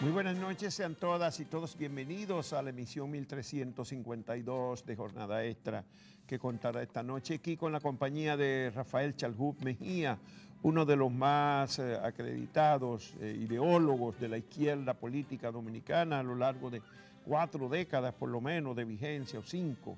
Muy buenas noches, sean todas y todos bienvenidos a la emisión 1352 de Jornada Extra que contará esta noche aquí con la compañía de Rafael Chalhub Mejía, uno de los más acreditados ideólogos de la izquierda política dominicana a lo largo de 4 décadas por lo menos de vigencia o 5.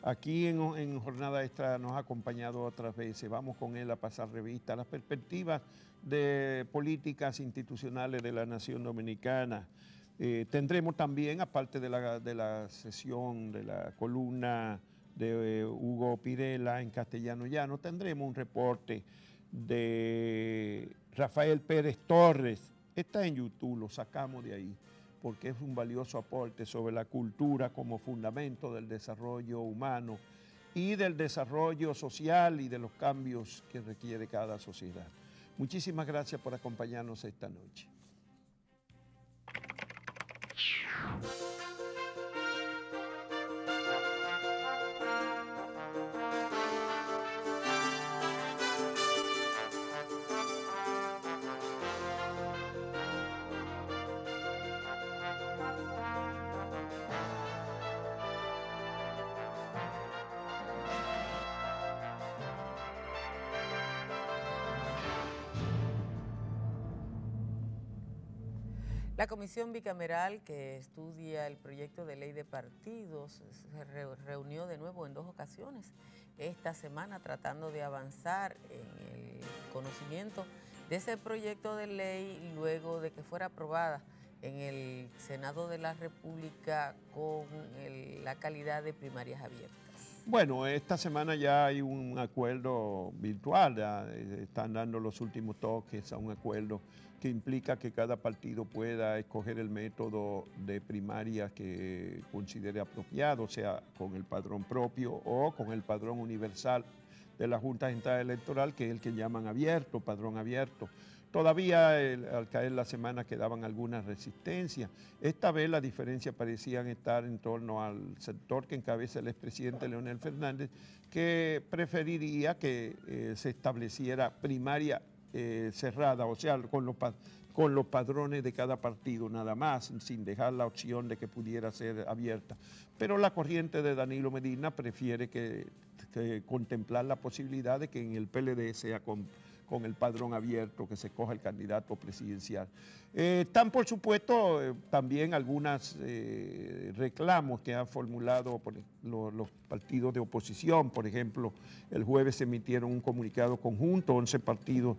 Aquí en Jornada Extra nos ha acompañado otras veces. Vamos con él a pasar revista a las perspectivas de políticas institucionales de la nación dominicana. Tendremos también, aparte de la sesión de la columna de Hugo Pirela en castellano llano, tendremos un reporte de Rafael Pérez Torres. Está en YouTube, lo sacamos de ahí, porque es un valioso aporte sobre la cultura como fundamento del desarrollo humano y del desarrollo social y de los cambios que requiere cada sociedad. Muchísimas gracias por acompañarnos esta noche. La comisión bicameral que estudia el proyecto de ley de partidos se reunió de nuevo en 2 ocasiones esta semana tratando de avanzar en el conocimiento de ese proyecto de ley luego de que fuera aprobada en el Senado de la República con la calidad de primarias abiertas. Bueno, esta semana ya hay un acuerdo virtual, ya están dando los últimos toques a un acuerdo que implica que cada partido pueda escoger el método de primaria que considere apropiado, o sea, con el padrón propio o con el padrón universal de la Junta Central Electoral, que es el que llaman abierto, padrón abierto. Todavía al caer la semana quedaban algunas resistencias. Esta vez las diferencias parecían estar en torno al sector que encabeza el expresidente Leonel Fernández, que preferiría que se estableciera primaria cerrada, o sea, con los padrones de cada partido nada más, sin dejar la opción de que pudiera ser abierta. Pero la corriente de Danilo Medina prefiere que contemplar la posibilidad de que en el PLD sea con el padrón abierto, que se coja el candidato presidencial. Están, por supuesto, también algunos reclamos que han formulado los partidos de oposición. Por ejemplo, el jueves se emitieron un comunicado conjunto, 11 partidos,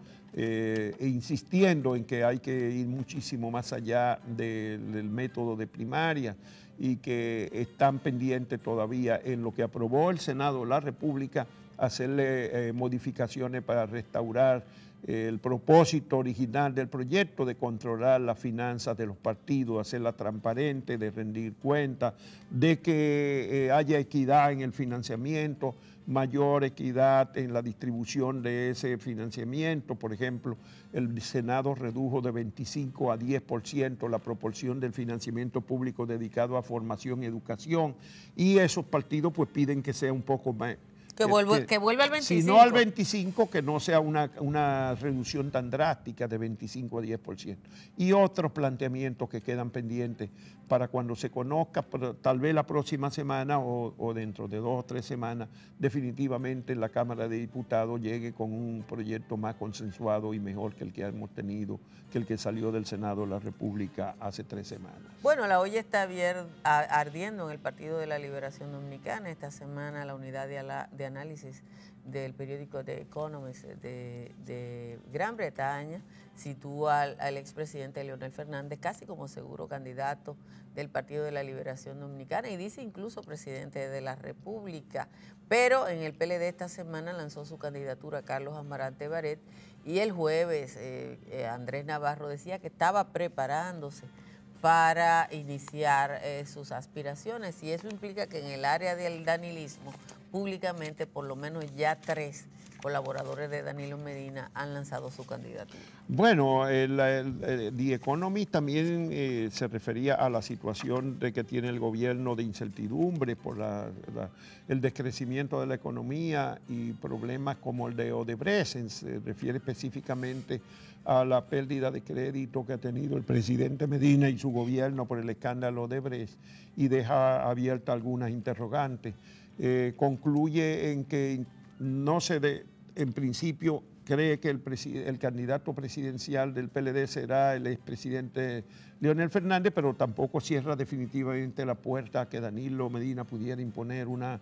insistiendo en que hay que ir muchísimo más allá del método de primaria y que están pendientes todavía en lo que aprobó el Senado de la República, hacerle modificaciones para restaurar el propósito original del proyecto de controlar las finanzas de los partidos, hacerla transparente, de rendir cuentas, de que haya equidad en el financiamiento, mayor equidad en la distribución de ese financiamiento. Por ejemplo, el Senado redujo de 25 a 10% la proporción del financiamiento público dedicado a formación y educación, y esos partidos pues piden que sea un poco más. Que vuelva al 25. Si no al 25, que no sea una reducción tan drástica de 25 a 10%. Y otros planteamientos que quedan pendientes para cuando se conozca, tal vez la próxima semana o dentro de 2 o 3 semanas, definitivamente la Cámara de Diputados llegue con un proyecto más consensuado y mejor que el que hemos tenido, que el que salió del Senado de la República hace 3 semanas. Bueno, la olla está ardiendo en el Partido de la Liberación Dominicana. Esta semana la unidad de análisis del periódico The Economist de Gran Bretaña sitúa al expresidente Leonel Fernández casi como seguro candidato del Partido de la Liberación Dominicana y dice incluso presidente de la República. Pero en el PLD esta semana lanzó su candidatura Carlos Amarante Baret y el jueves Andrés Navarro decía que estaba preparándose para iniciar sus aspiraciones, y eso implica que en el área del danilismo públicamente por lo menos ya 3 colaboradores de Danilo Medina han lanzado su candidatura. Bueno, The Economist también se refería a la situación de que tiene el gobierno de incertidumbre por el decrecimiento de la economía y problemas como el de Odebrecht. Se refiere específicamente a la pérdida de crédito que ha tenido el presidente Medina y su gobierno por el escándalo Odebrecht y deja abiertas algunas interrogantes. Concluye en que no en principio cree que el candidato presidencial del PLD será el expresidente Leonel Fernández, pero tampoco cierra definitivamente la puerta a que Danilo Medina pudiera imponer una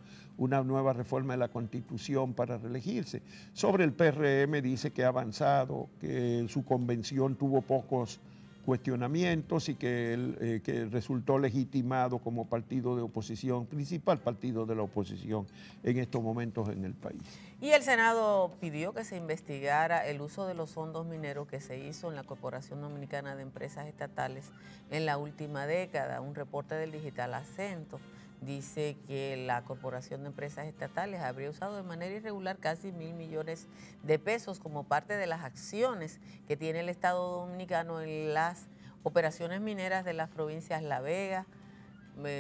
nueva reforma de la Constitución para reelegirse. Sobre el PRM dice que ha avanzado, que su convención tuvo pocos cuestionamientos y que resultó legitimado como partido de oposición, principal partido de la oposición en estos momentos en el país. Y el Senado pidió que se investigara el uso de los fondos mineros que se hizo en la Corporación Dominicana de Empresas Estatales en la última década. Un reporte del digital Acento dice que la Corporación de Empresas Estatales habría usado de manera irregular casi 1.000 millones de pesos como parte de las acciones que tiene el Estado Dominicano en las operaciones mineras de las provincias La Vega,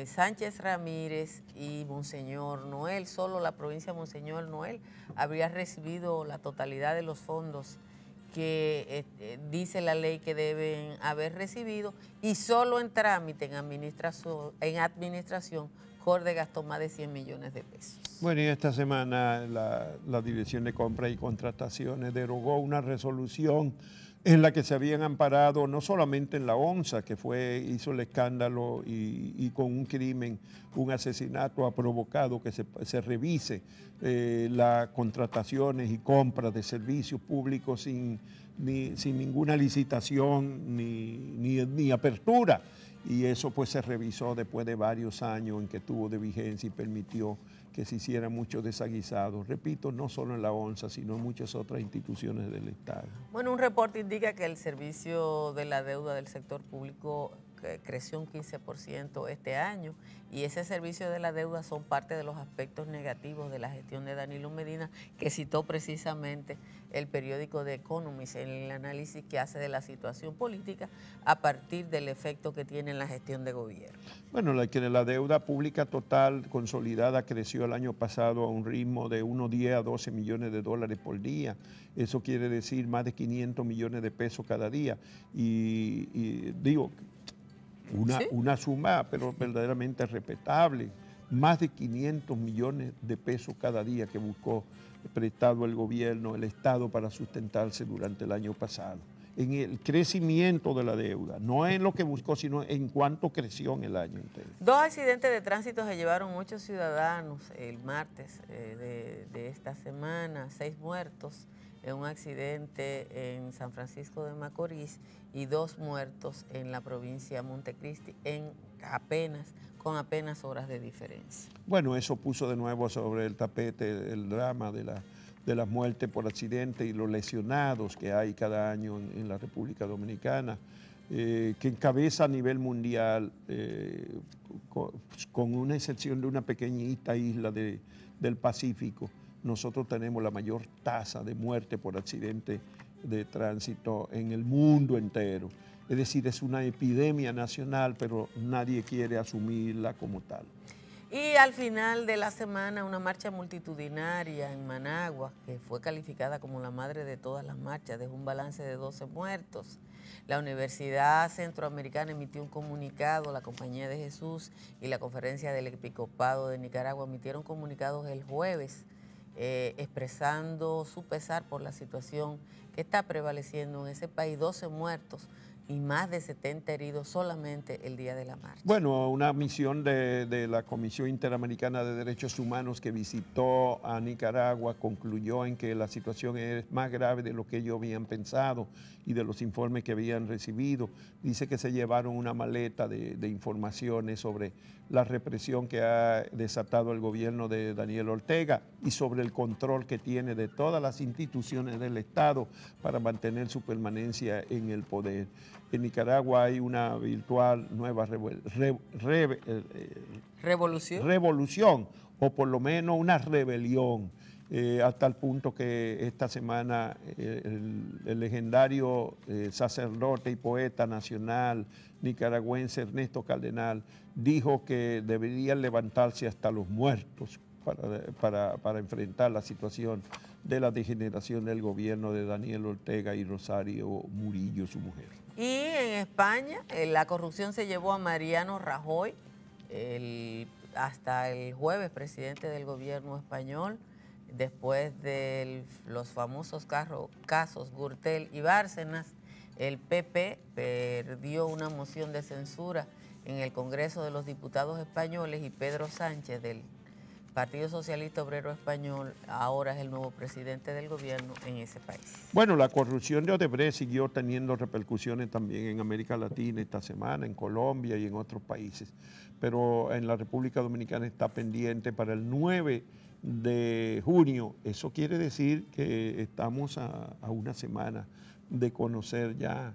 Sánchez Ramírez y Monseñor Noel. Solo la provincia de Monseñor Noel habría recibido la totalidad de los fondos que dice la ley que deben haber recibido, y solo en trámite, en administración, Jorde gastó más de 100 millones de pesos. Bueno, y esta semana la Dirección de Compras y Contrataciones derogó una resolución en la que se habían amparado no solamente en la ONSA, que hizo el escándalo y con un crimen, un asesinato ha provocado que se revise las contrataciones y compras de servicios públicos sin ninguna licitación ni apertura. Y eso pues se revisó después de varios años en que tuvo de vigencia y permitió que se hicieran muchos desaguisados. Repito, no solo en la ONSA, sino en muchas otras instituciones del Estado. Bueno, un reporte indica que el servicio de la deuda del sector público creció un 15% este año, y ese servicio de la deuda son parte de los aspectos negativos de la gestión de Danilo Medina, que citó precisamente el periódico The Economist en el análisis que hace de la situación política a partir del efecto que tiene en la gestión de gobierno. Bueno, la deuda pública total consolidada creció el año pasado a un ritmo de unos 10 a 12 millones de dólares por día. Eso quiere decir más de 500 millones de pesos cada día. Y digo, una suma pero verdaderamente respetable, más de 500 millones de pesos cada día que buscó prestado el gobierno, el Estado, para sustentarse durante el año pasado. En el crecimiento de la deuda, no en lo que buscó, sino en cuánto creció en el año entero. 2 accidentes de tránsito se llevaron 8 ciudadanos el martes de esta semana, 6 muertos en un accidente en San Francisco de Macorís y 2 muertos en la provincia de Montecristi con apenas horas de diferencia. Bueno, eso puso de nuevo sobre el tapete el drama de las muertes por accidente y los lesionados que hay cada año en la República Dominicana, que encabeza a nivel mundial, con una excepción de una pequeñita isla del Pacífico. Nosotros tenemos la mayor tasa de muerte por accidente de tránsito en el mundo entero. Es decir, es una epidemia nacional, pero nadie quiere asumirla como tal. Y al final de la semana, una marcha multitudinaria en Managua, que fue calificada como la madre de todas las marchas, dejó un balance de 12 muertos. La Universidad Centroamericana emitió un comunicado, la Compañía de Jesús y la Conferencia del Episcopado de Nicaragua emitieron comunicados el jueves expresando su pesar por la situación que está prevaleciendo en ese país. 12 muertos y más de 70 heridos solamente el día de la marcha. Bueno, una misión de la Comisión Interamericana de Derechos Humanos que visitó a Nicaragua concluyó en que la situación es más grave de lo que ellos habían pensado y de los informes que habían recibido. Dice que se llevaron una maleta de informaciones sobre la represión que ha desatado el gobierno de Daniel Ortega y sobre el control que tiene de todas las instituciones del Estado para mantener su permanencia en el poder. En Nicaragua hay una virtual nueva revolución, o por lo menos una rebelión, hasta el punto que esta semana el legendario sacerdote y poeta nacional nicaragüense Ernesto Cardenal dijo que deberían levantarse hasta los muertos para enfrentar la situación de la degeneración del gobierno de Daniel Ortega y Rosario Murillo, su mujer. Y en España la corrupción se llevó a Mariano Rajoy, hasta el jueves presidente del gobierno español, después de los famosos casos Gürtel y Bárcenas. El PP perdió una moción de censura en el Congreso de los Diputados españoles y Pedro Sánchez del Partido Socialista Obrero Español ahora es el nuevo presidente del gobierno en ese país. Bueno, la corrupción de Odebrecht siguió teniendo repercusiones también en América Latina esta semana, en Colombia y en otros países, pero en la República Dominicana está pendiente para el 9 de junio. Eso quiere decir que estamos a una semana de conocer ya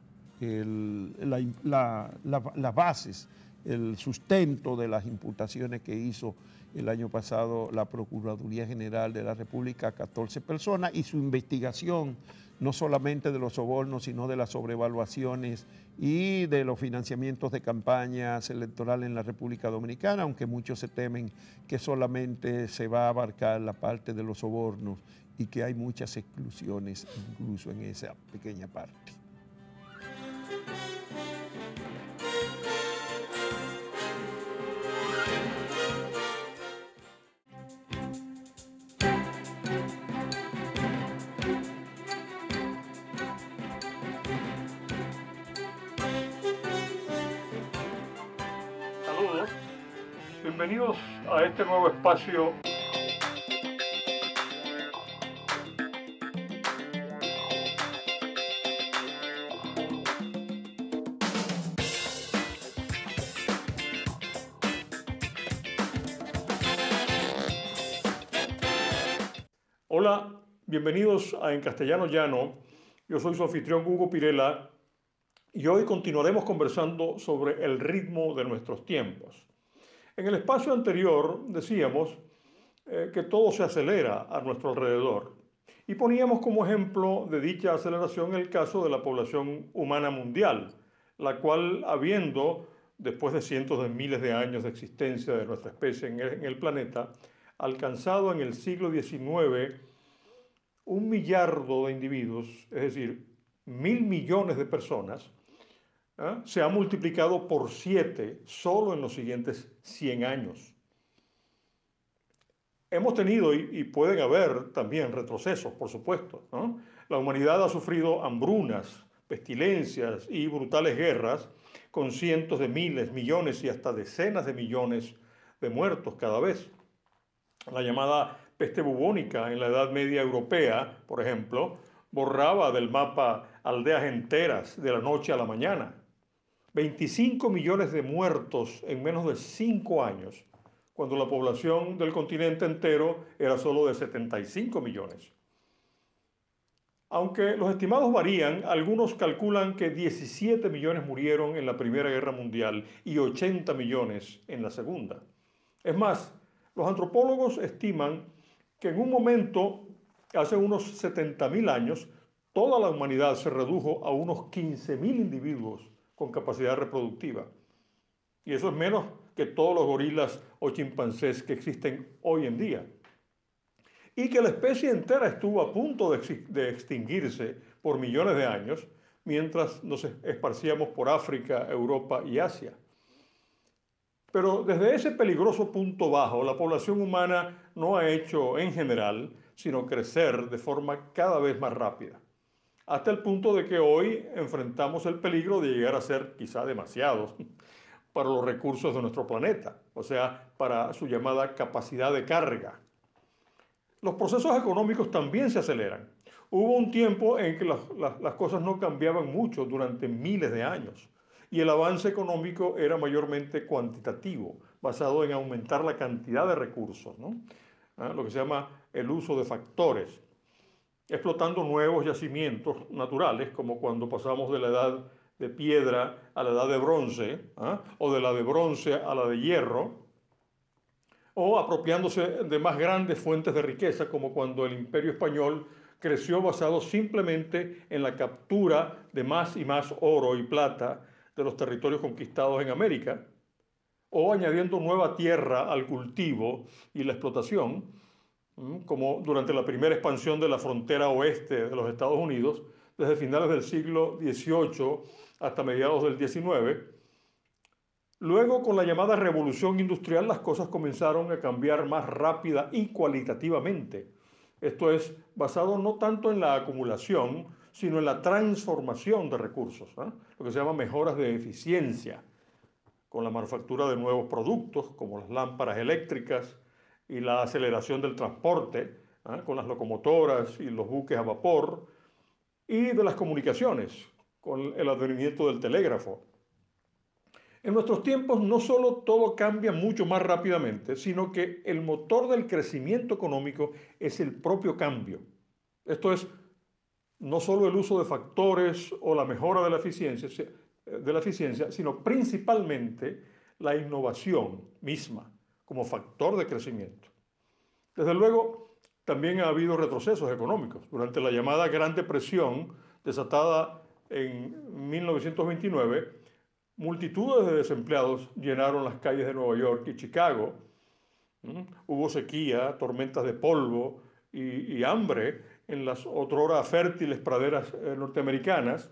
las bases, el sustento de las imputaciones que hizo el año pasado la Procuraduría General de la República a 14 personas y su investigación no solamente de los sobornos, sino de las sobrevaluaciones y de los financiamientos de campañas electorales en la República Dominicana, aunque muchos se temen que solamente se va a abarcar la parte de los sobornos y que hay muchas exclusiones incluso en esa pequeña parte. Saludos, bienvenidos a este nuevo espacio. Hola, bienvenidos a En Castellano Llano. Yo soy su anfitrión Hugo Pirela y hoy continuaremos conversando sobre el ritmo de nuestros tiempos. En el espacio anterior decíamos que todo se acelera a nuestro alrededor y poníamos como ejemplo de dicha aceleración el caso de la población humana mundial, la cual, habiendo, después de cientos de miles de años de existencia de nuestra especie en el planeta, alcanzado en el siglo XIX 1 millardo de individuos, es decir, 1.000 millones de personas, se ha multiplicado por 7 solo en los siguientes 100 años. Hemos tenido, y pueden haber también retrocesos, por supuesto, ¿no? La humanidad ha sufrido hambrunas, pestilencias y brutales guerras con cientos de miles, millones y hasta decenas de millones de muertos cada vez. La llamada peste bubónica en la Edad Media europea, por ejemplo, borraba del mapa aldeas enteras de la noche a la mañana. 25 millones de muertos en menos de 5 años, cuando la población del continente entero era solo de 75 millones. Aunque los estimados varían, algunos calculan que 17 millones murieron en la Primera Guerra Mundial y 80 millones en la Segunda. Es más, los antropólogos estiman que en un momento, hace unos 70.000 años, toda la humanidad se redujo a unos 15.000 individuos con capacidad reproductiva. Y eso es menos que todos los gorilas o chimpancés que existen hoy en día. Y que la especie entera estuvo a punto de extinguirse por millones de años, mientras nos esparcíamos por África, Europa y Asia. Pero desde ese peligroso punto bajo, la población humana no ha hecho, en general, sino crecer de forma cada vez más rápida, hasta el punto de que hoy enfrentamos el peligro de llegar a ser quizá demasiados para los recursos de nuestro planeta, o sea, para su llamada capacidad de carga. Los procesos económicos también se aceleran. Hubo un tiempo en que las cosas no cambiaban mucho durante miles de años y el avance económico era mayormente cuantitativo, basado en aumentar la cantidad de recursos, ¿no? Lo que se llama el uso de factores, explotando nuevos yacimientos naturales, como cuando pasamos de la edad de piedra a la edad de bronce, o de la de bronce a la de hierro, o apropiándose de más grandes fuentes de riqueza, como cuando el Imperio Español creció basado simplemente en la captura de más y más oro y plata de los territorios conquistados en América, o añadiendo nueva tierra al cultivo y la explotación, como durante la primera expansión de la frontera oeste de los Estados Unidos, desde finales del siglo XVIII hasta mediados del XIX. Luego, con la llamada Revolución Industrial, las cosas comenzaron a cambiar más rápida y cualitativamente. Esto es basado no tanto en la acumulación, sino en la transformación de recursos, lo que se llama mejoras de eficiencia, con la manufactura de nuevos productos, como las lámparas eléctricas y la aceleración del transporte, con las locomotoras y los buques a vapor, y de las comunicaciones, con el advenimiento del telégrafo. En nuestros tiempos no solo todo cambia mucho más rápidamente, sino que el motor del crecimiento económico es el propio cambio. Esto es, no solo el uso de factores o la mejora de la eficiencia, sino principalmente la innovación misma como factor de crecimiento. Desde luego, también ha habido retrocesos económicos. Durante la llamada Gran Depresión, desatada en 1929, multitudes de desempleados llenaron las calles de Nueva York y Chicago. Hubo sequía, tormentas de polvo y hambre en las otrora fértiles praderas norteamericanas,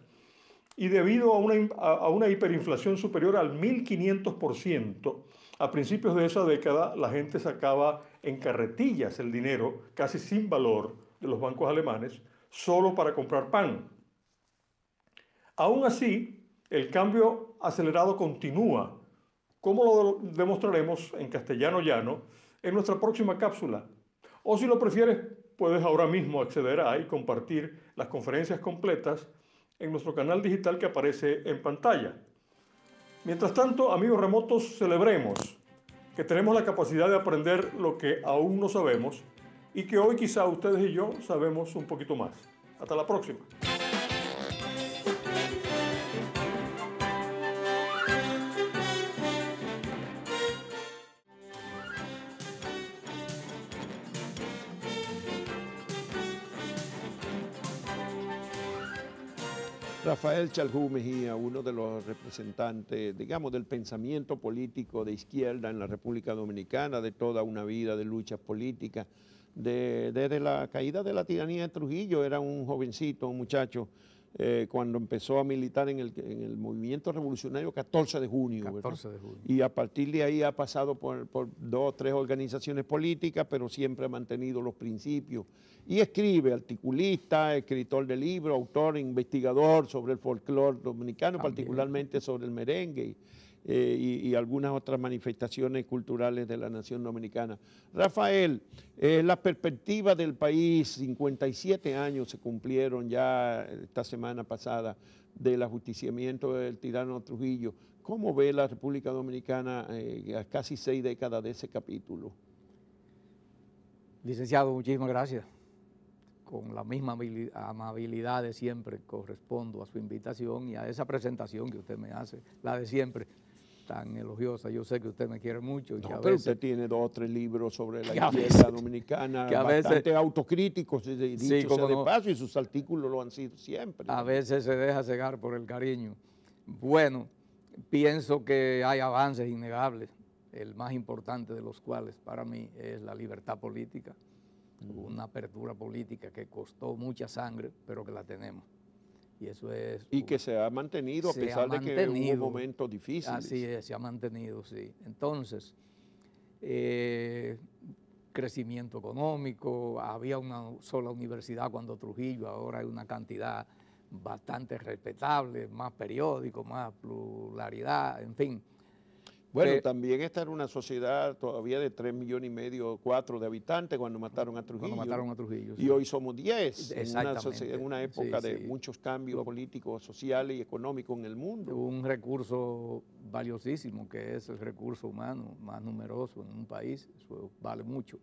y debido a una hiperinflación superior al 1500%, a principios de esa década la gente sacaba en carretillas el dinero, casi sin valor, de los bancos alemanes, solo para comprar pan. Aún así, el cambio acelerado continúa, como lo demostraremos en castellano llano en nuestra próxima cápsula. O si lo prefieres, puedes ahora mismo acceder a y compartir las conferencias completas en nuestro canal digital que aparece en pantalla. Mientras tanto, amigos remotos, celebremos que tenemos la capacidad de aprender lo que aún no sabemos y que hoy quizá ustedes y yo sabemos un poquito más. Hasta la próxima. Rafael Chalhú Mejía, uno de los representantes, digamos, del pensamiento político de izquierda en la República Dominicana, de toda una vida de luchas políticas. Desde la caída de la tiranía de Trujillo, era un jovencito, un muchacho, cuando empezó a militar en el movimiento revolucionario 14 de junio. 14 de junio. Y a partir de ahí ha pasado por 2 o 3 organizaciones políticas, pero siempre ha mantenido los principios. Y escribe, articulista, escritor de libros, autor, investigador sobre el folclore dominicano, también, particularmente sobre el merengue y algunas otras manifestaciones culturales de la nación dominicana. Rafael, la perspectiva del país, 57 años se cumplieron ya esta semana pasada del ajusticiamiento del tirano Trujillo. ¿Cómo ve la República Dominicana a casi 6 décadas de ese capítulo? Licenciado, muchísimas gracias. Con la misma amabilidad de siempre correspondo a su invitación y a esa presentación que usted me hace, la de siempre, tan elogiosa. Yo sé que usted me quiere mucho. Y no, que a pero veces, usted tiene 2 o 3 libros sobre la izquierda dominicana, que bastante autocríticos, dicho sí, sea de no, paso, y sus artículos lo han sido siempre. A veces se deja cegar por el cariño. Bueno, pienso que hay avances innegables, el más importante de los cuales para mí es la libertad política. Una apertura política que costó mucha sangre, pero que la tenemos. Y eso es... Y que se ha mantenido a pesar de que hubo momentos difíciles. Así es, se ha mantenido, sí. Entonces, crecimiento económico, había una sola universidad cuando Trujillo, ahora hay una cantidad bastante respetable, más periódicos, más pluralidad, en fin. Bueno, también esta era una sociedad todavía de 3,5 millones, 4 de habitantes cuando mataron a Trujillo. Cuando mataron a Trujillo, y hoy somos 10, en una época sí, de muchos cambios políticos, sociales y económicos en el mundo. Un recurso valiosísimo que es el recurso humano más numeroso en un país, eso vale mucho.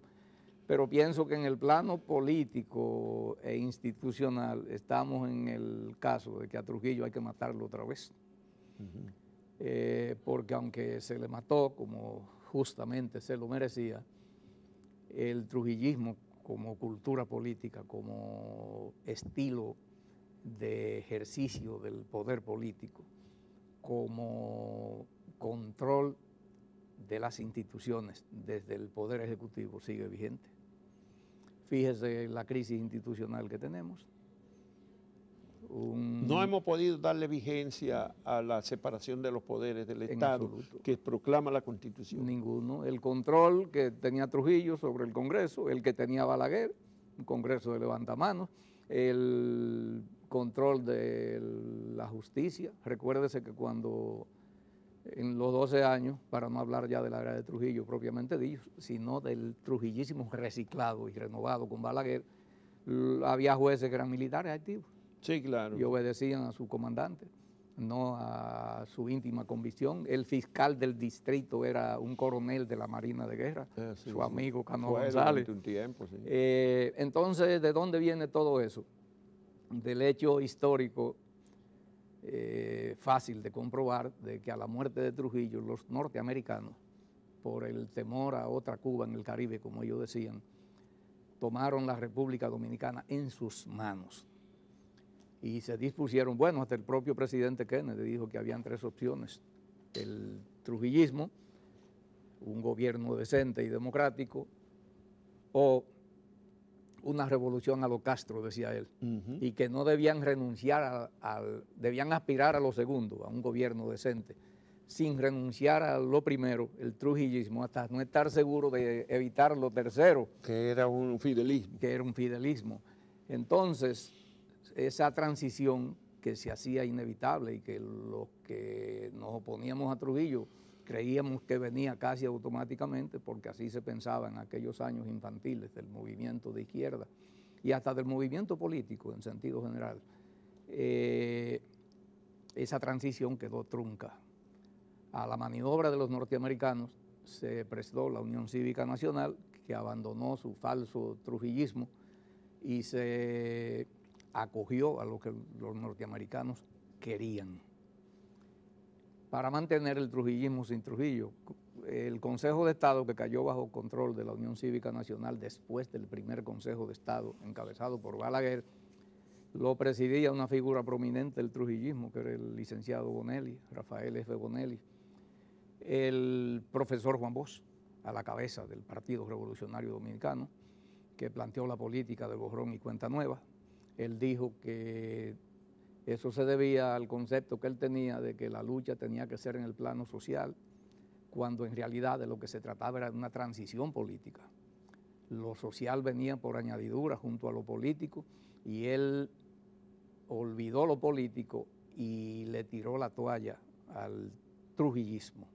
Pero pienso que en el plano político e institucional estamos en el caso de que a Trujillo hay que matarlo otra vez. porque aunque se le mató como justamente se lo merecía, el trujillismo como cultura política, como estilo de ejercicio del poder político, como control de las instituciones desde el Poder Ejecutivo sigue vigente. Fíjese la crisis institucional que tenemos. No hemos podido darle vigencia a la separación de los poderes del Estado absoluto. que proclama la Constitución. Ninguno. El control que tenía Trujillo sobre el Congreso, el que tenía Balaguer, un Congreso de levantamanos, el control de la justicia. Recuérdese que cuando en los 12 años, para no hablar ya de la era de Trujillo propiamente dicho, sino del trujillismo reciclado y renovado con Balaguer, había jueces que eran militares activos. Sí, claro. Y obedecían a su comandante, no a su íntima convicción. El fiscal del distrito era un coronel de la Marina de Guerra, sí, su amigo Cano Fue González. durante un tiempo, sí. Entonces, ¿de dónde viene todo eso? Del hecho histórico fácil de comprobar de que a la muerte de Trujillo, los norteamericanos, por el temor a otra Cuba en el Caribe, como ellos decían, tomaron la República Dominicana en sus manos. Y se dispusieron, bueno, hasta el propio presidente Kennedy dijo que habían 3 opciones: el trujillismo, un gobierno decente y democrático, o una revolución a lo Castro, decía él, y que no debían renunciar debían aspirar a lo segundo, a un gobierno decente, sin renunciar a lo primero, el trujillismo, hasta no estar seguro de evitar lo tercero. Que era un fidelismo. Que era un fidelismo. Entonces, esa transición que se hacía inevitable y que los que nos oponíamos a Trujillo creíamos que venía casi automáticamente, porque así se pensaba en aquellos años infantiles del movimiento de izquierda y hasta del movimiento político en sentido general, esa transición quedó trunca. A la maniobra de los norteamericanos se prestó la Unión Cívica Nacional, que abandonó su falso trujillismo y se acogió a lo que los norteamericanos querían para mantener el trujillismo sin Trujillo. El Consejo de Estado, que cayó bajo control de la Unión Cívica Nacional después del primer Consejo de Estado encabezado por Balaguer, lo presidía una figura prominente del trujillismo, que era el licenciado Bonelli, Rafael F. Bonelli, el profesor Juan Bosch, a la cabeza del Partido Revolucionario Dominicano, que planteó la política de borrón y cuenta nueva. Él dijo que eso se debía al concepto que él tenía de que la lucha tenía que ser en el plano social, cuando en realidad de lo que se trataba era de una transición política. Lo social venía por añadidura junto a lo político y él olvidó lo político y le tiró la toalla al trujillismo.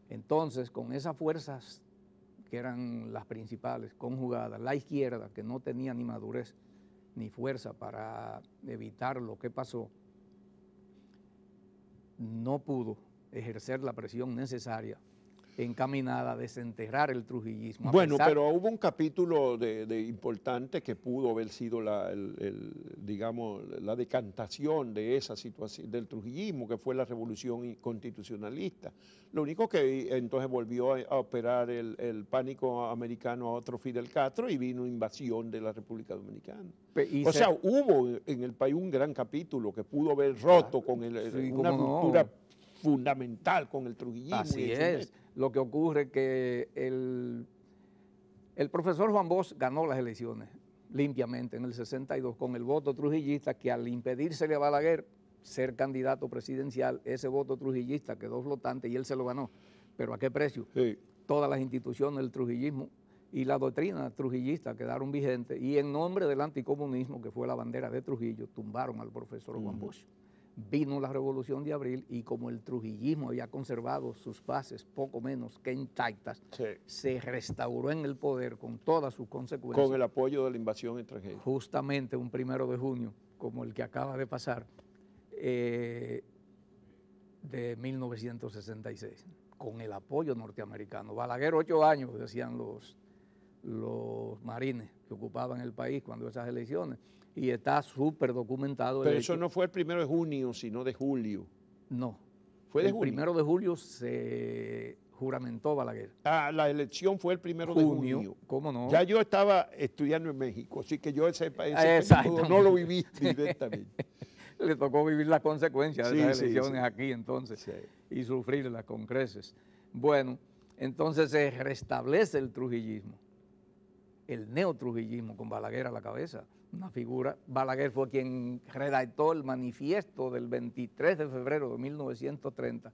Entonces, con esas fuerzas que eran las principales conjugadas, la izquierda, que no tenía ni madurez ni fuerza para evitar lo que pasó, no pudo ejercer la presión necesaria encaminada a desenterrar el trujillismo. Bueno, pero hubo un capítulo de importante que pudo haber sido digamos, la decantación de esa situación del trujillismo, que fue la revolución constitucionalista. Lo único que entonces volvió a operar el pánico americano a otro Fidel Castro y vino invasión de la República Dominicana. O sea, hubo en el país un gran capítulo que pudo haber roto con una ruptura fundamental con el trujillismo. Así es. Lo que ocurre es que el profesor Juan Bosch ganó las elecciones limpiamente en el 62 con el voto trujillista, que al impedírsele a Balaguer ser candidato presidencial, ese voto trujillista quedó flotante y él se lo ganó. ¿Pero a qué precio? Sí. Todas las instituciones del trujillismo y la doctrina trujillista quedaron vigentes y en nombre del anticomunismo, que fue la bandera de Trujillo, tumbaron al profesor Juan Bosch. Vino la Revolución de Abril y como el trujillismo había conservado sus bases poco menos que intactas, se restauró en el poder con todas sus consecuencias. Con el apoyo de la invasión extranjera. Justamente un 1 de junio, como el que acaba de pasar, de 1966, con el apoyo norteamericano. Balaguer 8 años, decían los marines que ocupaban el país cuando esas elecciones, y está súper documentado. Pero eso no fue el 1 de junio, sino de julio. No, ¿Fue de el junio? 1 de julio se juramentó Balaguer. Ah, la elección fue el 1 de junio. ¿Cómo no? Ya yo estaba estudiando en México, así que yo ese Exactamente. periodo no lo viví directamente. Le tocó vivir las consecuencias de Sí, las sí, elecciones sí. aquí entonces Sí. y sufrirlas con creces. Bueno, entonces se restablece el trujillismo, el neotrujillismo con Balaguer a la cabeza, una figura. Balaguer fue quien redactó el manifiesto del 23 de febrero de 1930,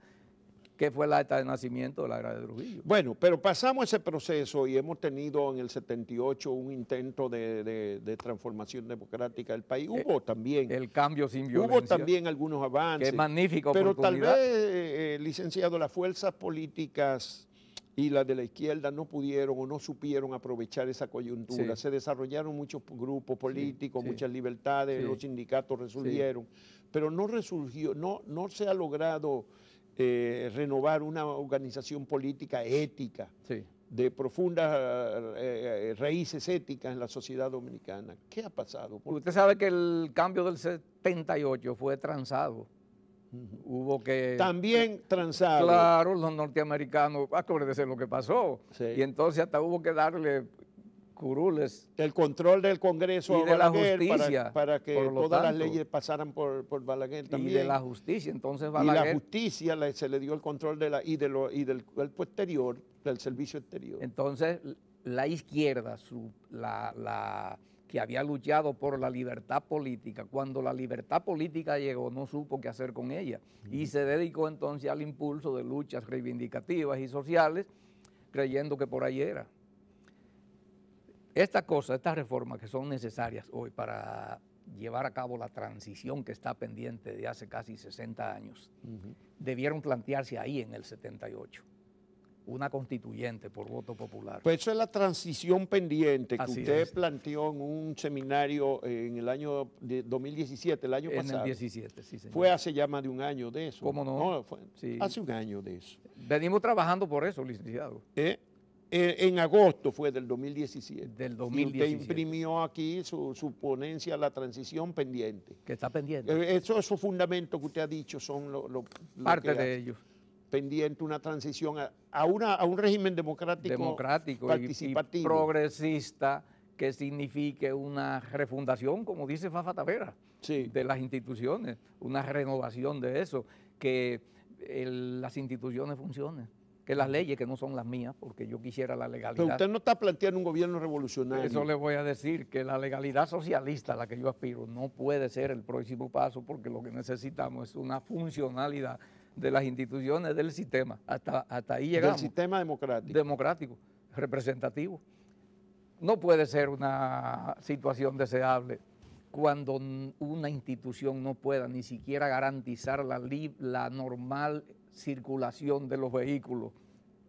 que fue la acta de nacimiento de la era de Trujillo. Bueno, pero pasamos ese proceso y hemos tenido en el 78 un intento de transformación democrática del país. Hubo también. El cambio sin violencia. Hubo también algunos avances. Qué magnífica pero oportunidad. tal vez, licenciado, las fuerzas políticas y las de la izquierda no pudieron o no supieron aprovechar esa coyuntura. Sí. Se desarrollaron muchos grupos políticos, sí. muchas libertades, Sí. los sindicatos resurgieron, pero no resurgió, no se ha logrado renovar una organización política ética, Sí. de profundas raíces éticas en la sociedad dominicana. ¿Qué ha pasado? Usted sabe que el cambio del 78 fue transado. Hubo que... También transado. Claro, los norteamericanos, acuérdense lo que pasó. Sí. Y entonces hasta hubo que darle curules El control del Congreso y a de la Balaguer justicia, para que por lo todas las tanto. leyes pasaran por Balaguer y también. de la justicia. Entonces Y la Balaguer... justicia se le dio el control del cuerpo exterior, del servicio exterior. Entonces la izquierda, que había luchado por la libertad política, cuando la libertad política llegó no supo qué hacer con ella y se dedicó entonces al impulso de luchas reivindicativas y sociales, creyendo que por ahí era. Estas cosas, estas reformas que son necesarias hoy para llevar a cabo la transición que está pendiente de hace casi 60 años, debieron plantearse ahí en el 78. Una constituyente por voto popular. Pues eso es la transición pendiente que Así usted es. planteó en un seminario en el año 2017, el año pasado. En el 17, sí, señor. Fue hace ya más de un año de eso. ¿Cómo no? Fue Sí. hace un año de eso. Venimos trabajando por eso, licenciado. En agosto fue del 2017. Del 2017. Y usted imprimió aquí su ponencia, la transición pendiente. Que está pendiente. Esos fundamentos que usted ha dicho son Parte que de hace ellos. pendiente una transición a un régimen democrático Y participativo. progresista, que signifique una refundación, como dice Fafa Tavera, Sí. de las instituciones, una renovación de eso, que las instituciones funcionen, que las leyes, que no son las mías, porque yo quisiera la Pero legalidad. usted no está planteando un gobierno revolucionario. Eso le voy a decir, que la legalidad socialista a la que yo aspiro no puede ser el próximo paso, porque lo que necesitamos es una funcionalidad de las instituciones del sistema. Hasta ahí llegamos. Del sistema democrático. Democrático, representativo. No puede ser una situación deseable cuando una institución no pueda ni siquiera garantizar la normal circulación de los vehículos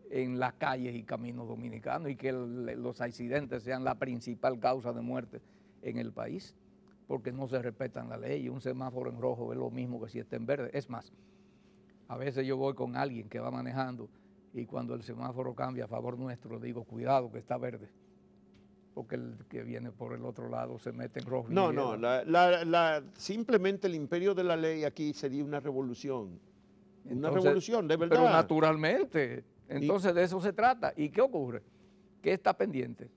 en las calles y caminos dominicanos, y que los accidentes sean la principal causa de muerte en el país, porque no se respetan la ley. Un semáforo en rojo es lo mismo que si está en verde. Es más, a veces yo voy con alguien que va manejando y cuando el semáforo cambia a favor nuestro, digo, cuidado que está verde, porque el que viene por el otro lado se mete en rojo. No, simplemente el imperio de la ley aquí sería una revolución. Una revolución, de verdad. Pero naturalmente. Entonces de eso se trata. ¿Y qué ocurre? ¿Qué está pendiente?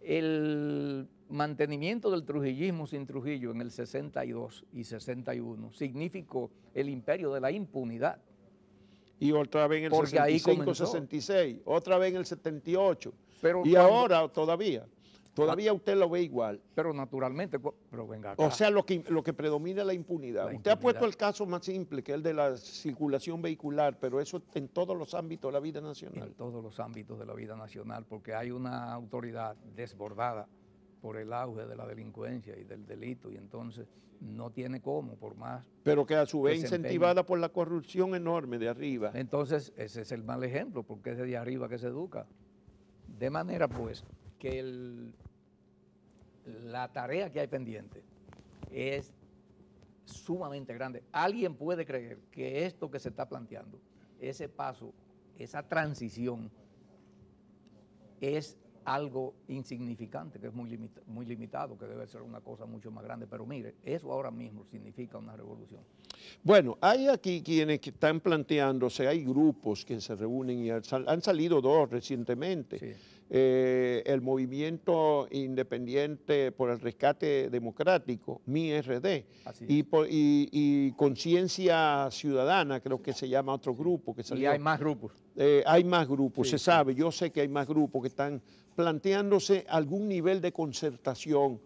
El mantenimiento del trujillismo sin Trujillo en el 62 y 61 significó el imperio de la impunidad. Y otra vez en el Porque ahí 65, comenzó. 66, otra vez en el 78. Pero y ahora todavía usted lo ve igual. Pero naturalmente, pero venga acá. O sea, lo que predomina es la impunidad. Usted ha puesto el caso más simple, que es el de la circulación vehicular, pero eso en todos los ámbitos de la vida nacional. En todos los ámbitos de la vida nacional, porque hay una autoridad desbordada por el auge de la delincuencia y del delito, y entonces no tiene cómo, por más... Pero que a su vez desempeño. incentivada por la corrupción enorme de arriba. Entonces, ese es el mal ejemplo, porque es de arriba que se educa. De manera, pues, que la tarea que hay pendiente es sumamente grande. ¿Alguien puede creer que esto que se está planteando, ese paso, esa transición, es algo insignificante, que es muy limitado, que debe ser una cosa mucho más grande. Pero mire, eso ahora mismo significa una revolución. Bueno, hay aquí quienes que están planteándose, hay grupos que se reúnen y han salido dos recientemente. Sí. El Movimiento Independiente por el Rescate Democrático, MIRD, y Conciencia Ciudadana, creo que se llama otro grupo que salió. Y hay más grupos. Hay más grupos, Sí, se sabe, yo sé que hay más grupos que están planteándose algún nivel de concertación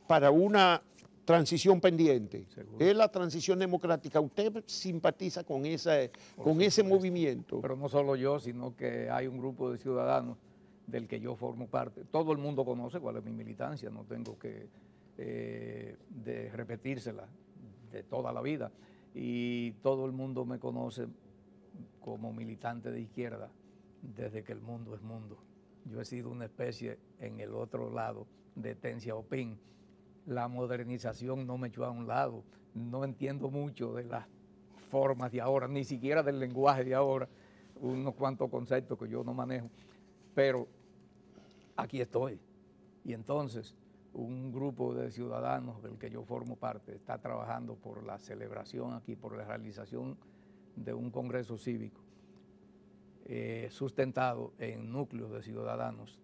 para una transición pendiente. Seguro. Es la transición democrática. ¿Usted simpatiza con ese movimiento? Pero no solo yo, sino que hay un grupo de ciudadanos del que yo formo parte. Todo el mundo conoce cuál es mi militancia, no tengo que de repetírsela de toda la vida. Y todo el mundo me conoce como militante de izquierda desde que el mundo es mundo. Yo he sido una especie en el otro lado de Deng Xiaoping. La modernización no me echó a un lado. No entiendo mucho de las formas de ahora, ni siquiera del lenguaje de ahora, unos cuantos conceptos que yo no manejo. Pero aquí estoy. Y entonces un grupo de ciudadanos del que yo formo parte está trabajando por la celebración aquí, por la realización de un congreso cívico sustentado en núcleos de ciudadanos,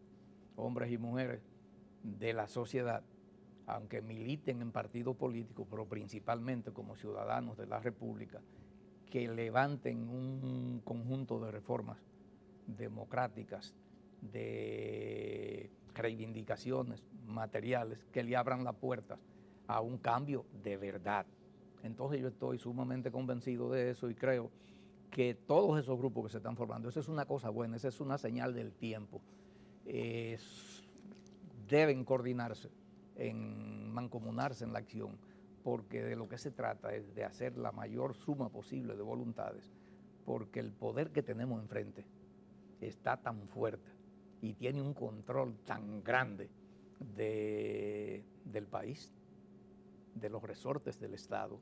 hombres y mujeres de la sociedad, aunque militen en partidos políticos, pero principalmente como ciudadanos de la República, que levanten un conjunto de reformas democráticas, de reivindicaciones materiales que le abran las puertas a un cambio de verdad. Entonces yo estoy sumamente convencido de eso y creo que todos esos grupos que se están formando, eso es una cosa buena, esa es una señal del tiempo. Deben coordinarse, mancomunarse en la acción, porque de lo que se trata es de hacer la mayor suma posible de voluntades, porque el poder que tenemos enfrente está tan fuerte y tiene un control tan grande del país, de los resortes del Estado,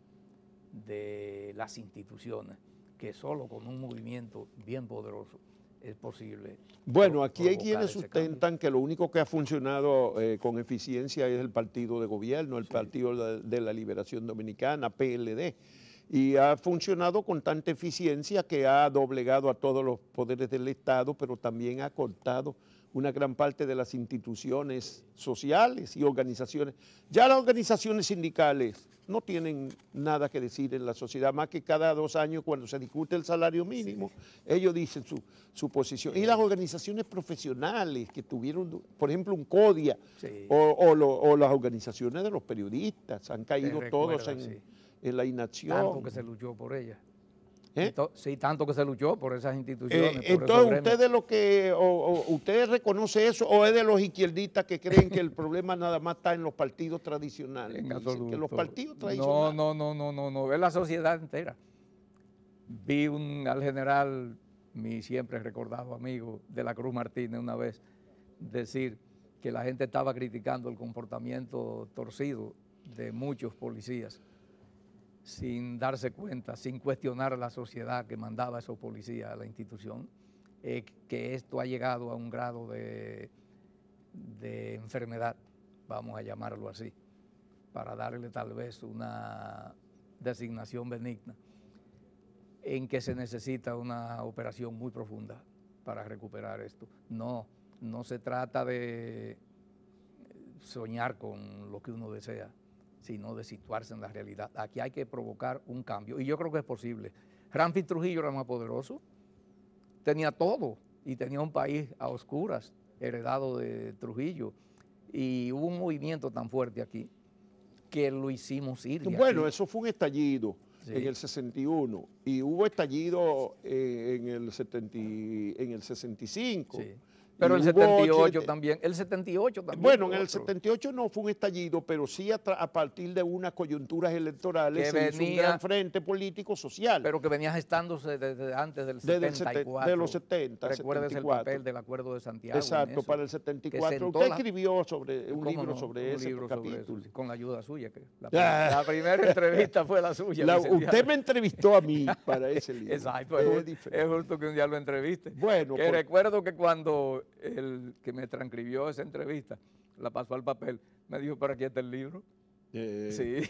de las instituciones, que solo con un movimiento bien poderoso es posible. Bueno, aquí hay quienes sustentan que lo único que ha funcionado con eficiencia es el partido de gobierno, el Partido de la Liberación Dominicana, PLD, y ha funcionado con tanta eficiencia que ha doblegado a todos los poderes del Estado, pero también ha cortado una gran parte de las instituciones sociales y organizaciones. Ya las organizaciones sindicales no tienen nada que decir en la sociedad, más que cada 2 años cuando se discute el salario mínimo, ellos dicen su posición. Y las organizaciones profesionales que tuvieron, por ejemplo, un CODIA, o las organizaciones de los periodistas, han caído todos en la inacción. Tanto que se luchó por ellas. Sí, tanto que se luchó por esas instituciones. Entonces, ¿usted reconoce eso o es de los izquierdistas que creen que el problema nada más está en los partidos tradicionales? En absoluto. Que los partidos tradicionales. No, es la sociedad entera. Vi al general, mi siempre recordado amigo de la Cruz Martínez, una vez decir que la gente estaba criticando el comportamiento torcido de muchos policías, sin darse cuenta, sin cuestionar a la sociedad que mandaba a esos policías a la institución, que esto ha llegado a un grado de enfermedad, vamos a llamarlo así, para darle tal vez una designación benigna, en que se necesita una operación muy profunda para recuperar esto. No se trata de soñar con lo que uno desea, sino de situarse en la realidad. Aquí hay que provocar un cambio, y yo creo que es posible. Ramfis Trujillo era más poderoso, tenía todo, y tenía un país a oscuras, heredado de Trujillo, y hubo un movimiento tan fuerte aquí, que lo hicimos ir. Bueno, eso fue un estallido en el 61, y hubo estallido en el 65. Sí. Pero el 78 también, Bueno, en el 78 no fue un estallido, pero sí a partir de unas coyunturas electorales se hizo un gran frente político social. Pero que venía gestándose desde antes del 74. De los 70, Recuerdes 74. El papel del Acuerdo de Santiago. Exacto, para el 74. Usted escribió un libro sobre ese capítulo. Con la ayuda suya. La primera entrevista fue la suya. Usted me entrevistó a mí para ese libro. Exacto, es justo que un día lo entreviste. Bueno, recuerdo que cuando el que me transcribió esa entrevista, la pasó al papel, me dijo, pero aquí está el libro. Sí,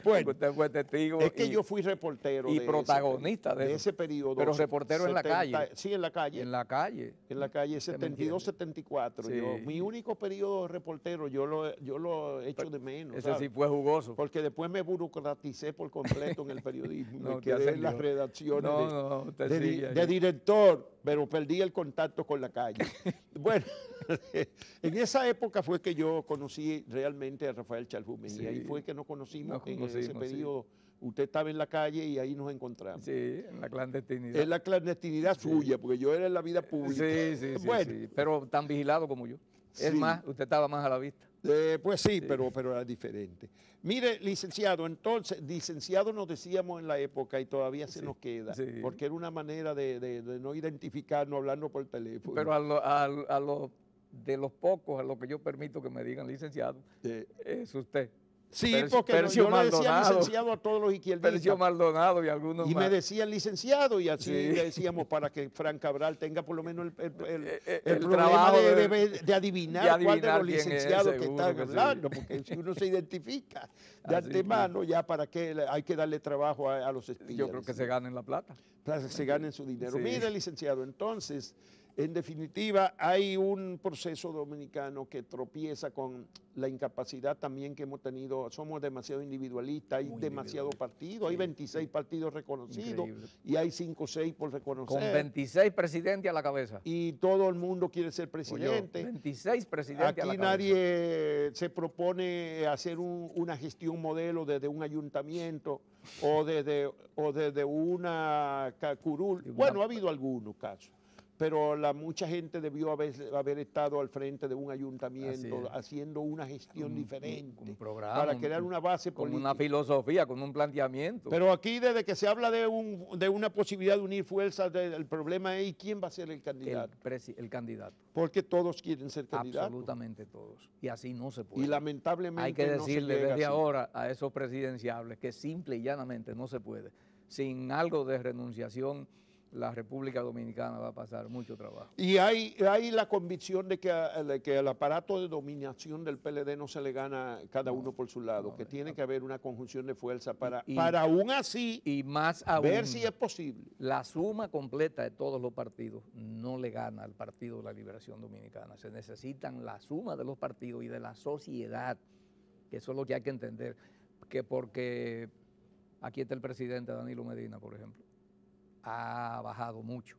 bueno, usted fue testigo. es que yo fui reportero y protagonista de ese periodo. Pero reportero en la calle. Sí, en la calle. En la calle. En la calle 72-74. Sí. Mi único periodo de reportero, yo lo he hecho de menos. Ese sí fue jugoso. Porque después me burocraticé por completo en el periodismo. No, me quedé en las redacciones de director, pero perdí el contacto con la calle. Bueno, en esa época fue que yo conocí realmente a Rafael Chalfú Mejía. Ahí fue que nos conocimos en ese periodo. Sí. Usted estaba en la calle y ahí nos encontramos. Sí, en la clandestinidad. En la clandestinidad suya, porque yo era en la vida pública. Sí, bueno. Sí. Pero tan vigilado como yo. Es más, usted estaba más a la vista. Pues sí, pero era diferente. Mire, licenciado, entonces, licenciado nos decíamos en la época y todavía se nos queda, porque era una manera de no identificarnos hablando por teléfono. Pero de los pocos a los que yo permito que me digan licenciado, es usted. Sí, porque yo le decía licenciado a todos los izquierdistas. Percio Maldonado y algunos más. Me decían licenciado y así le decíamos para que Fran Cabral tenga por lo menos el problema de adivinar cuál de los licenciados que están hablando, porque si uno se identifica de antemano, ya para qué hay que darle trabajo a los espías. Yo creo que se ganen la plata. Para que se ganen su dinero. Mire, licenciado, entonces, en definitiva, hay un proceso dominicano que tropieza con la incapacidad también que hemos tenido. Somos demasiado individualistas, hay demasiado partidos, hay 26 partidos reconocidos. Increíble. Y hay 5 o 6 por reconocer. Con 26 presidentes a la cabeza. Y todo el mundo quiere ser presidente. Oye, 26 presidentes aquí a la cabeza. Aquí nadie se propone hacer una gestión modelo desde un ayuntamiento o desde una curul. Bueno, ha habido algunos casos. Pero mucha gente debió haber estado al frente de un ayuntamiento haciendo una gestión diferente, un programa, para crear una base política. Con una filosofía, con un planteamiento. Pero aquí desde que se habla de una posibilidad de unir fuerzas, el problema es quién va a ser el candidato. El candidato. Porque todos quieren ser candidatos. Absolutamente todos. Y así no se puede. Y lamentablemente hay que decirle desde ahora a esos presidenciables que simple y llanamente no se puede. Sin algo de renunciación, la República Dominicana va a pasar mucho trabajo. Y hay la convicción de que al aparato de dominación del PLD no se le gana cada uno por su lado, que tiene que haber una conjunción de fuerza para aún así y más aún, ver si es posible. La suma completa de todos los partidos no le gana al Partido de la Liberación Dominicana. Se necesitan la suma de los partidos y de la sociedad, que eso es lo que hay que entender, que porque aquí está el presidente Danilo Medina, por ejemplo, ha bajado mucho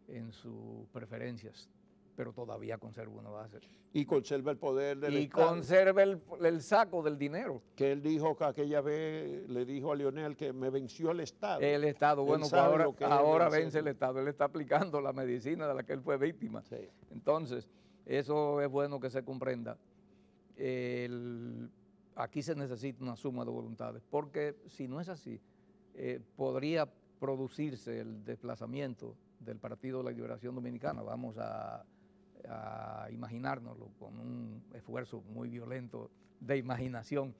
en sus preferencias, pero todavía conserva una base. Y conserva el poder del Estado. Y conserva el saco del dinero. Que él dijo que aquella vez, le dijo a Leonel que me venció el Estado. El Estado, bueno, pues ahora vence el Estado. Él está aplicando la medicina de la que él fue víctima. Sí. Entonces, eso es bueno que se comprenda. Aquí se necesita una suma de voluntades, porque si no es así, podría producirse el desplazamiento del Partido de la Liberación Dominicana. Vamos a imaginárnoslo con un esfuerzo muy violento de imaginación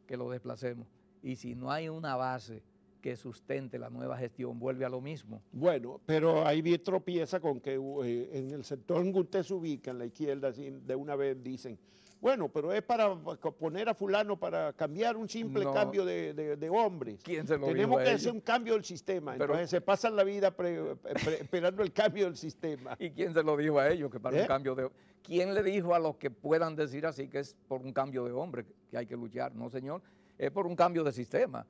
que lo desplacemos. Y si no hay una base que sustente la nueva gestión, vuelve a lo mismo. Bueno, pero ahí bien tropieza con que en el sector en que usted se ubica, en la izquierda, de una vez dicen, bueno, pero es para poner a fulano para cambiar un simple cambio de hombres. ¿Quién se lo Tenemos dijo que hacer un cambio del sistema. Pero, entonces se pasan la vida esperando el cambio del sistema. ¿Y quién se lo dijo a ellos que para un cambio de... ¿Quién le dijo a los que puedan decir así que es por un cambio de hombre que hay que luchar? No, señor, es por un cambio de sistema.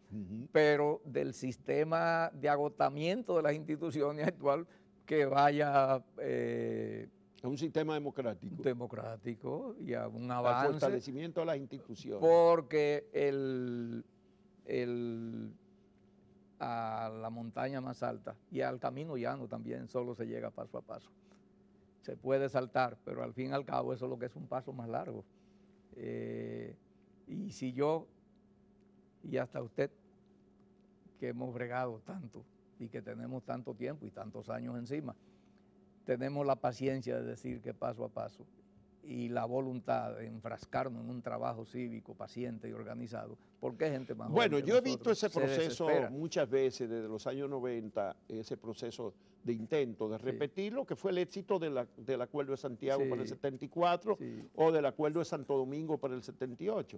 Pero del sistema de agotamiento de las instituciones actual que vaya... a un sistema democrático. Democrático y a un avance. Al fortalecimiento de las instituciones. Porque a la montaña más alta y al camino llano también solo se llega paso a paso. Se puede saltar, pero al fin y al cabo eso es lo que es un paso más largo. Y si yo y hasta usted, que hemos bregado tanto y que tenemos tanto tiempo y tantos años encima, tenemos la paciencia de decir que paso a paso y la voluntad de enfrascarnos en un trabajo cívico, paciente y organizado, porque hay gente más Bueno, joven que yo he nosotros visto ese se proceso desespera. muchas veces desde los años 90, ese proceso de intento de repetir lo que fue el éxito del Acuerdo de Santiago Sí. para el 74 Sí. o del Acuerdo de Santo Domingo para el 78.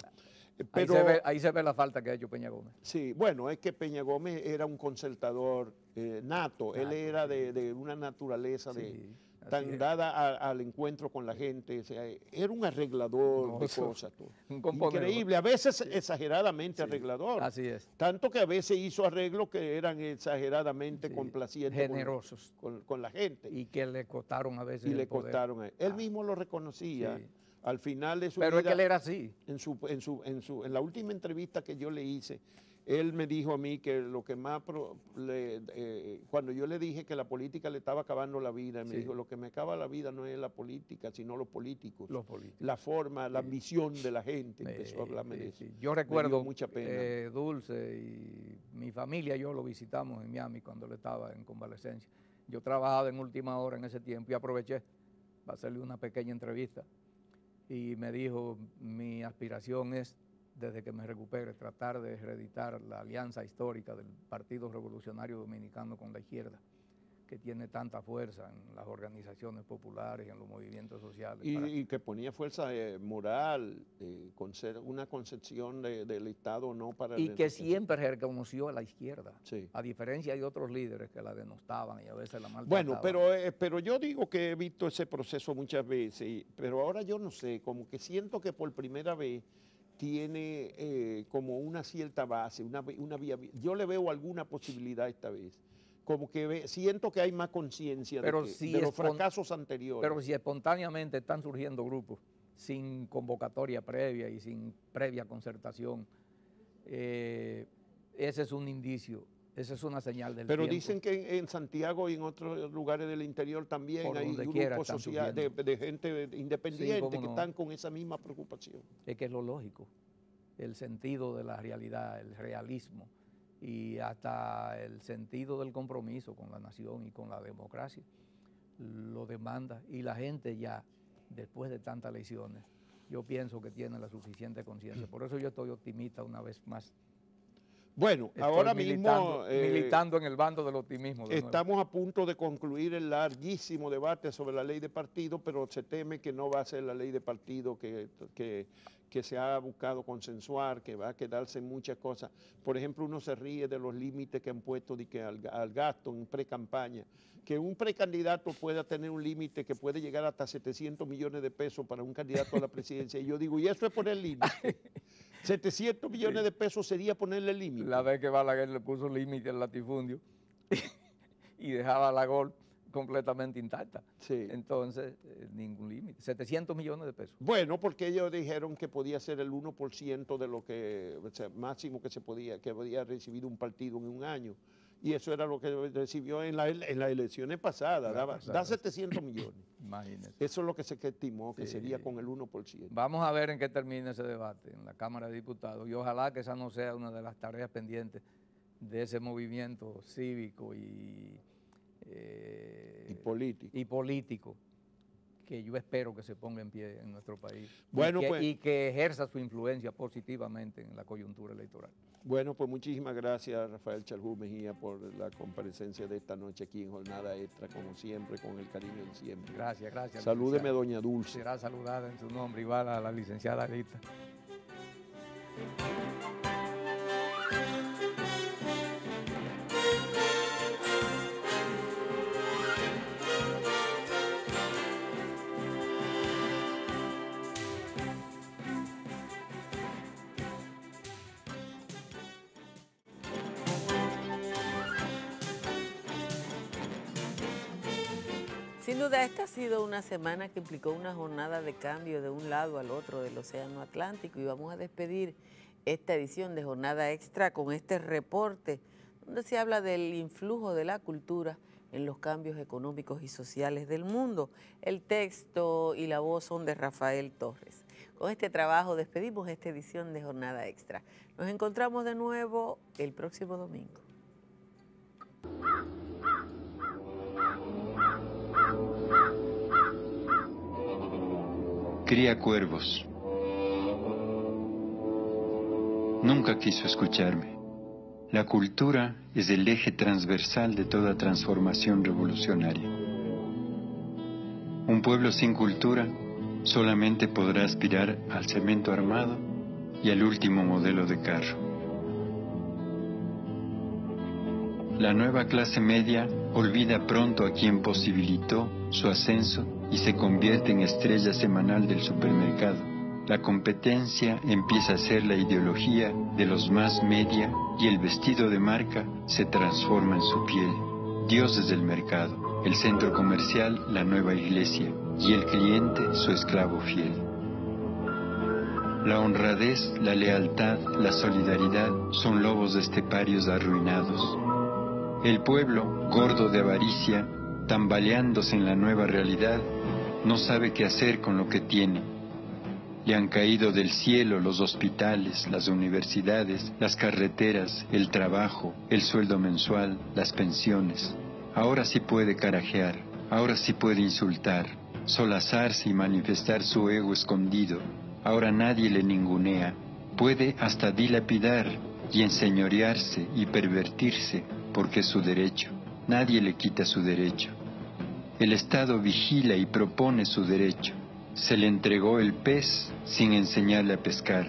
Ahí se ve la falta que ha hecho Peña Gómez. Sí, bueno, es que Peña Gómez era un concertador nato, él era sí. de una naturaleza Sí, así tan es. dada al encuentro con la gente, o sea, era un arreglador No, de eso, cosas. Todo. un componedor. Increíble, a veces exageradamente Sí, arreglador. así es. Tanto que a veces hizo arreglos que eran exageradamente Sí, complacientes generosos. con la gente. Y que le costaron a veces Y el le poder. costaron a él. Él mismo lo reconocía. Sí. Al final de su Pero es vida, que él era así. en la última entrevista que yo le hice, él me dijo a mí que lo que más, cuando yo le dije que la política le estaba acabando la vida, me Sí. dijo, lo que me acaba la vida no es la política, sino los políticos. Los políticos. La forma, la ambición de la gente. Empezó a hablarme de eso. Sí. Yo Me recuerdo dio mucha pena. Dulce y mi familia, yo lo visitamos en Miami cuando él estaba en convalecencia. Yo trabajaba en última hora en ese tiempo y aproveché para hacerle una pequeña entrevista. Y me dijo, mi aspiración es, desde que me recupere, tratar de reeditar la alianza histórica del Partido Revolucionario Dominicano con la izquierda, que tiene tanta fuerza en las organizaciones populares y en los movimientos sociales. Y que ponía fuerza moral, una concepción del Estado no para... Y que siempre reconoció a la izquierda, Sí. a diferencia de otros líderes que la denostaban y a veces la maltrataban. Bueno, pero yo digo que he visto ese proceso muchas veces, pero ahora yo no sé, como que siento que por primera vez tiene como una cierta base, una vía. Yo le veo alguna posibilidad esta vez. Como que siento que hay más conciencia de los fracasos anteriores. Pero si espontáneamente están surgiendo grupos sin convocatoria previa y sin previa concertación, ese es un indicio, esa es una señal del Pero tiempo. dicen que en Santiago y en otros lugares del interior también Por hay donde quiera grupos están de gente independiente cómo que no. están con esa misma preocupación. Es que es lo lógico, el sentido de la realidad, el realismo y hasta el sentido del compromiso con la nación y con la democracia lo demanda, y la gente ya, después de tantas elecciones, yo pienso que tiene la suficiente conciencia. Por eso yo estoy optimista una vez más. Bueno, Estoy ahora mismo militando en el bando del optimismo. Estamos a punto de concluir el larguísimo debate sobre la ley de partido, pero se teme que no va a ser la ley de partido que se ha buscado consensuar, que va a quedarse en muchas cosas. Por ejemplo, uno se ríe de los límites que han puesto al gasto en pre-campaña, que un precandidato pueda tener un límite que puede llegar hasta 700 millones de pesos para un candidato a la presidencia. Y yo digo, ¿y eso es poner límite? 700 millones de pesos sería ponerle límite. La vez que Balaguer le puso límite al latifundio y dejaba la GOL completamente intacta. Sí. Entonces, ningún límite. 700 millones de pesos. Bueno, porque ellos dijeron que podía ser el 1% de lo que, o sea, máximo que podía recibir un partido en un año. Y eso era lo que recibió en las elecciones pasadas, da 700 millones. Imagínense. Eso es lo que se estimó, que Sí. sería con el 1%. Vamos a ver en qué termina ese debate en la Cámara de Diputados y ojalá que esa no sea una de las tareas pendientes de ese movimiento cívico y político que yo espero que se ponga en pie en nuestro país. Bueno, y que ejerza su influencia positivamente en la coyuntura electoral. Bueno, pues muchísimas gracias, Rafael Chaljú Mejía, por la comparecencia de esta noche aquí en Jornada Extra, como siempre, con el cariño de siempre. Gracias, gracias. Salúdeme, doña Dulce. Será saludada en su nombre, igual a la licenciada Rita. Sin duda, esta ha sido una semana que implicó una jornada de cambio de un lado al otro del Océano Atlántico y vamos a despedir esta edición de Jornada Extra con este reporte donde se habla del influjo de la cultura en los cambios económicos y sociales del mundo. El texto y la voz son de Rafael Torres. Con este trabajo despedimos esta edición de Jornada Extra. Nos encontramos de nuevo el próximo domingo. cría cuervos. Nunca quiso escucharme. La cultura es el eje transversal de toda transformación revolucionaria. Un pueblo sin cultura solamente podrá aspirar al cemento armado y al último modelo de carro. La nueva clase media olvida pronto a quien posibilitó su ascenso y se convierte en estrella semanal del supermercado. La competencia empieza a ser la ideología de los más media y el vestido de marca se transforma en su piel. Dios es el mercado, el centro comercial la nueva iglesia y el cliente su esclavo fiel. La honradez, la lealtad, la solidaridad son lobos esteparios arruinados. El pueblo, gordo de avaricia, tambaleándose en la nueva realidad, no sabe qué hacer con lo que tiene. Le han caído del cielo los hospitales, las universidades, las carreteras, el trabajo, el sueldo mensual, las pensiones. Ahora sí puede carajear, ahora sí puede insultar, solazarse y manifestar su ego escondido. Ahora nadie le ningunea. Puede hasta dilapidar y enseñorearse y pervertirse porque es su derecho. Nadie le quita su derecho. El Estado vigila y propone su derecho. Se le entregó el pez sin enseñarle a pescar.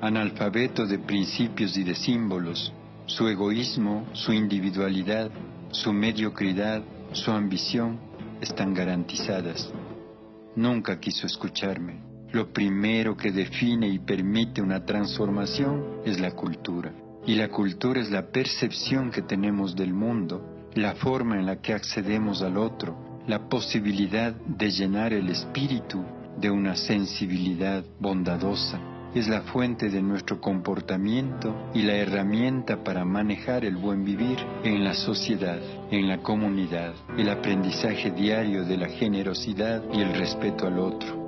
Analfabeto de principios y de símbolos, su egoísmo, su individualidad, su mediocridad, su ambición están garantizadas. Nunca quiso escucharme. Lo primero que define y permite una transformación es la cultura. Y la cultura es la percepción que tenemos del mundo, la forma en la que accedemos al otro, la posibilidad de llenar el espíritu de una sensibilidad bondadosa. Es la fuente de nuestro comportamiento y la herramienta para manejar el buen vivir en la sociedad, en la comunidad, el aprendizaje diario de la generosidad y el respeto al otro.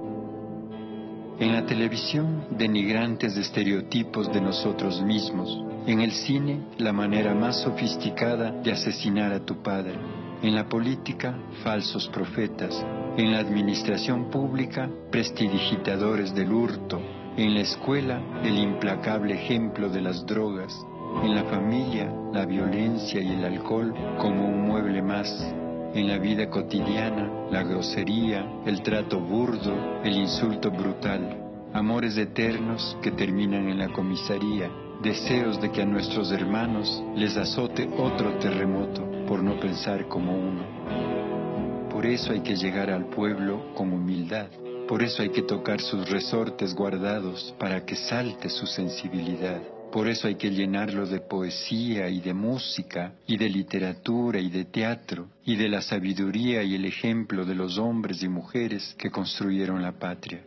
En la televisión, denigrantes de estereotipos de nosotros mismos. En el cine, la manera más sofisticada de asesinar a tu padre. En la política, falsos profetas. En la administración pública, prestidigitadores del hurto. En la escuela, el implacable ejemplo de las drogas. En la familia, la violencia y el alcohol como un mueble más. En la vida cotidiana, la grosería, el trato burdo, el insulto brutal. Amores eternos que terminan en la comisaría. Deseos de que a nuestros hermanos les azote otro terremoto por no pensar como uno. Por eso hay que llegar al pueblo con humildad. Por eso hay que tocar sus resortes guardados para que salte su sensibilidad. Por eso hay que llenarlo de poesía y de música, y de literatura y de teatro, y de la sabiduría y el ejemplo de los hombres y mujeres que construyeron la patria.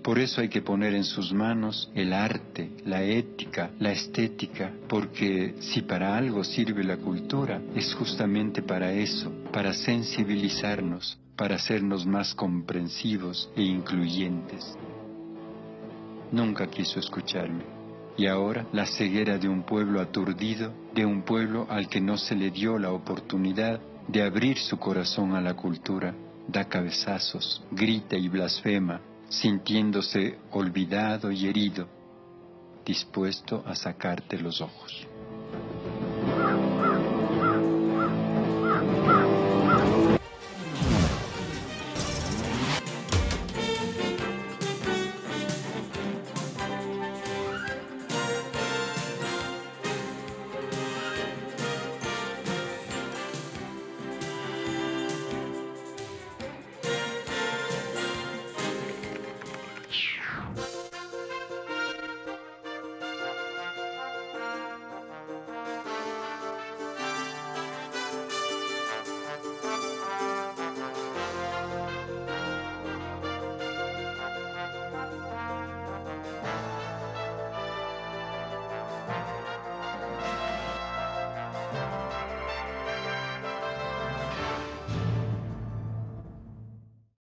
Por eso hay que poner en sus manos el arte, la ética, la estética, porque si para algo sirve la cultura, es justamente para eso, para sensibilizarnos, para hacernos más comprensivos e incluyentes. Nunca quiso escucharme. Y ahora la ceguera de un pueblo aturdido, de un pueblo al que no se le dio la oportunidad de abrir su corazón a la cultura, da cabezazos, grita y blasfema, sintiéndose olvidado y herido, dispuesto a sacarte los ojos.